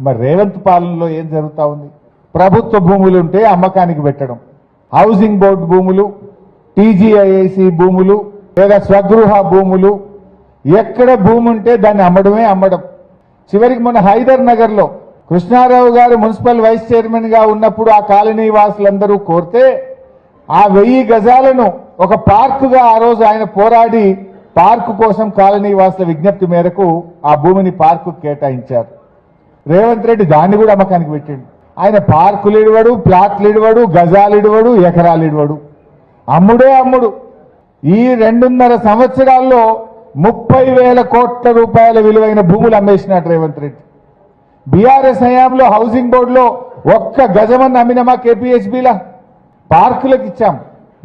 మరి రేవంత్ పాలనలో ఏం జరుగుతూ ఉంది? ప్రభుత్వ భూములు ఉంటే అమ్మకానికి పెట్టడం, హౌసింగ్ బోర్డు భూములు, టీజీఐఐసి భూములు లేదా స్వగృహ భూములు, ఎక్కడ భూమి ఉంటే దాన్ని అమ్మడం. చివరికి మొన్న హైదర్ నగర్లో కృష్ణారావు గారు మున్సిపల్ వైస్ చైర్మన్ గా ఉన్నప్పుడు ఆ కాలనీ వాసులందరూ కోరితే ఆ 1000 గజాలను ఒక పార్కుగా ఆ రోజు ఆయన పోరాడి పార్కు కోసం కాలనీ వాసుల విజ్ఞప్తి మేరకు ఆ భూమిని పార్కు కేటాయించారు. రేవంత్ రెడ్డి దాన్ని కూడా అమ్మకానికి పెట్టిండు. ఆయన పార్కులు ఇడవడు, ప్లాట్లు ఇడవడు, గజాలు ఇడవడు, ఎకరాలు ఇడవడు, అమ్ముడు. ఈ 2.5 సంవత్సరాల్లో 30,000 కోట్ల రూపాయల విలువైన భూములు అమ్మేసినాడు రేవంత్ రెడ్డి. బీఆర్ఎస్ హయాంలో హౌసింగ్ బోర్డులో ఒక్క గజమన్న అమ్మినమా? కేపీహెచ్బీలా పార్కులకు ఇచ్చాం.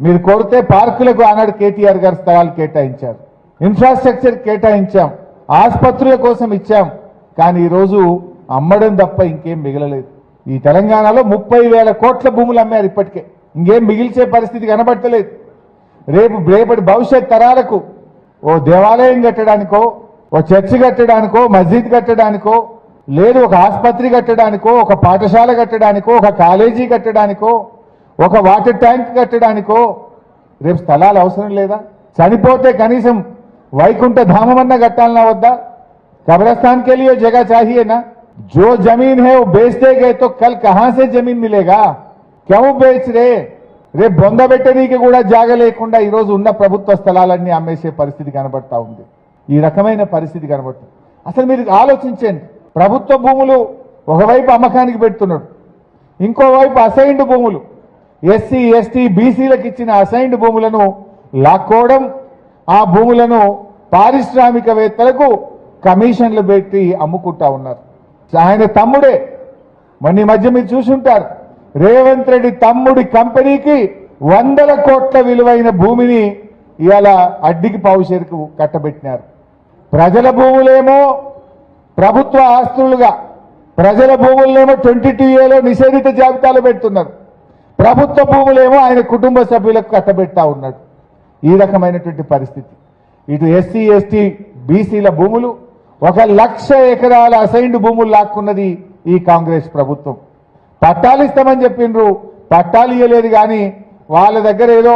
మీరు కోరితే పార్కులకు ఆనాడు కేటీఆర్ గారు స్థలాలు కేటాయించారు, ఇన్ఫ్రాస్ట్రక్చర్ కేటాయించాం, ఆసుపత్రుల కోసం ఇచ్చాం. కానీ ఈరోజు అమ్మడం తప్ప ఇంకేం మిగలలేదు. ఈ తెలంగాణలో 30,000 కోట్ల భూములు అమ్మారు. ఇప్పటికే ఇంకేం మిగిల్చే పరిస్థితి కనబడతలేదు. రేపటి భవిష్యత్ తరాలకు ఓ దేవాలయం కట్టడానికో, ఓ చర్చి కట్టడానికో, మస్జిద్ కట్టడానికో, లేదు ఒక ఆసుపత్రి కట్టడానికో, ఒక పాఠశాల కట్టడానికో, ఒక కాలేజీ కట్టడానికో, ఒక వాటర్ ట్యాంక్ కట్టడానికో రేపు స్థలాలు అవసరం లేదా? చనిపోతే కనీసం వైకుంఠ ధామమన్న కట్టాలన్నా వద్దా? कब्रिस्तान के लिए जगह चाहिए ना? जो जमीन है वो बेच देंगे तो कल कहां से जमीन मिलेगा? क्यों बेच रहे? రేపు బొందబెట్టనీకి కూడా జాగ లేకుండా ఈరోజు ఉన్న ప్రభుత్వ స్థలాలన్నీ అమ్మేసే పరిస్థితి కనబడతా ఉంది. ఈ రకమైన పరిస్థితి కనబడుతుంది. అసలు మీరు ఆలోచించండి, ప్రభుత్వ భూములు ఒకవైపు అమ్మకానికి పెడుతున్నాడు, ఇంకోవైపు అసైన్డ్ భూములు, ఎస్సీ ఎస్టీ బీసీలకు ఇచ్చిన అసైన్డ్ భూములను లాక్కోవడం, ఆ భూములను పారిశ్రామికవేత్తలకు కమిషన్లు పెట్టి అమ్ముకుంటా ఉన్నారు. ఆయన తమ్ముడే, మొన్న మధ్య మీరు చూసుంటారు, రేవంత్ రెడ్డి తమ్ముడి కంపెనీకి 100 కోట్ల విలువైన భూమిని ఇవాళ అడ్డికి పావుషేరుకు కట్టబెట్టినారు. ప్రజల భూములేమో ప్రభుత్వ ఆస్తులుగా, ప్రజల భూములనేమో 22A నిషేధిత జాబితాలో పెడుతున్నారు. ప్రభుత్వ భూములేమో ఆయన కుటుంబ సభ్యులకు కట్టబెడతా ఉన్నాడు. ఈ రకమైనటువంటి పరిస్థితి. ఇటు ఎస్సీ ఎస్టీ బీసీల భూములు 1,00,000 ఎకరాల అసైన్డ్ భూములు లాక్కున్నది ఈ కాంగ్రెస్ ప్రభుత్వం. పట్టాలు ఇస్తామని చెప్పిండ్రు, పట్టాలు ఇవ్వలేదు. కానీ వాళ్ళ దగ్గర ఏదో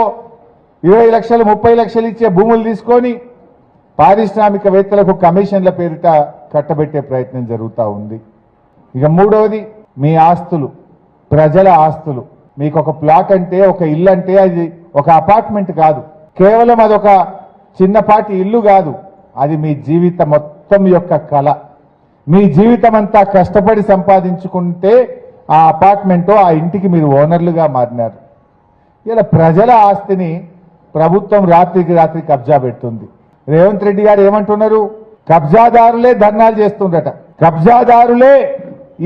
20 లక్షలు 30 లక్షలు ఇచ్చే భూములు తీసుకొని పారిశ్రామికవేత్తలకు కమిషన్ల పేరిట కట్టబెట్టే ప్రయత్నం జరుగుతూ ఉంది. ఇక మూడవది మీ ఆస్తులు, ప్రజల ఆస్తులు. మీకు ఒక ప్లాట్ అంటే, ఒక ఇల్లు అంటే అది ఒక అపార్ట్మెంట్ కాదు, కేవలం అదొక చిన్నపాటి ఇల్లు కాదు, అది మీ జీవితం మొత్తం యొక్క కళ. మీ జీవితం అంతా కష్టపడి సంపాదించుకుంటే ఆ అపార్ట్మెంటో ఆ ఇంటికి మీరు ఓనర్లుగా మారినారు. ఇలా ప్రజల ఆస్తిని ప్రభుత్వం రాత్రికి రాత్రి కబ్జా పెడుతుంది. రేవంత్ రెడ్డి గారు ఏమంటున్నారు? కబ్జాదారులే ధర్నాలు చేస్తుండట, కబ్జాదారులే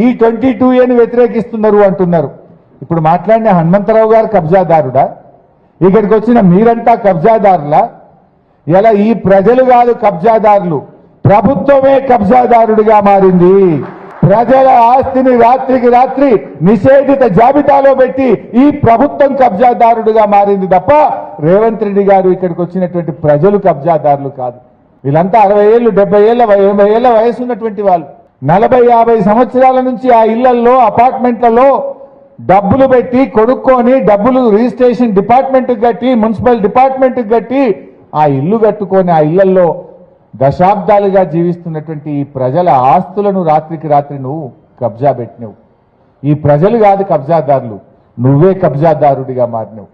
ఈ 22Aని వ్యతిరేకిస్తున్నారు అంటున్నారు. ఇప్పుడు మాట్లాడిన హనుమంతరావు గారు కబ్జాదారుడా? ఇక్కడికి వచ్చిన మీరంతా కబ్జాదారులా? ఇలా ఈ ప్రజలు కాదు కబ్జాదారులు, ప్రభుత్వమే కబ్జాదారుడిగా మారింది. ప్రజల ఆస్తిని రాత్రికి రాత్రి నిషేధిత జాబితాలో పెట్టి ఈ ప్రభుత్వం కబ్జాదారుడిగా మారింది తప్ప రేవంత్ రెడ్డి గారు ఇక్కడికి వచ్చినటువంటి ప్రజలు కబ్జాదారులు కాదు. వీళ్ళంతా 60 ఏళ్ళు 70 ఏళ్ళ 80 ఏళ్ళ వయసు ఉన్నటువంటి వాళ్ళు. 40-50 సంవత్సరాల నుంచి ఆ ఇళ్లలో అపార్ట్మెంట్లలో డబ్బులు పెట్టి కొనుక్కొని, డబ్బులు రిజిస్ట్రేషన్ డిపార్ట్మెంట్కి కట్టి, మున్సిపల్ డిపార్ట్మెంట్కి కట్టి ఆ ఇల్లు కట్టుకొని ఆ ఇళ్లలో దశాబ్దాలుగా జీవిస్తున్నటువంటి ఈ ప్రజల ఆస్తులను రాత్రికి రాత్రి నువ్వు కబ్జా పెట్టినవు. ఈ ప్రజలు కాదు కబ్జాదారులు, నువ్వే కబ్జాదారుడిగా మారినవు.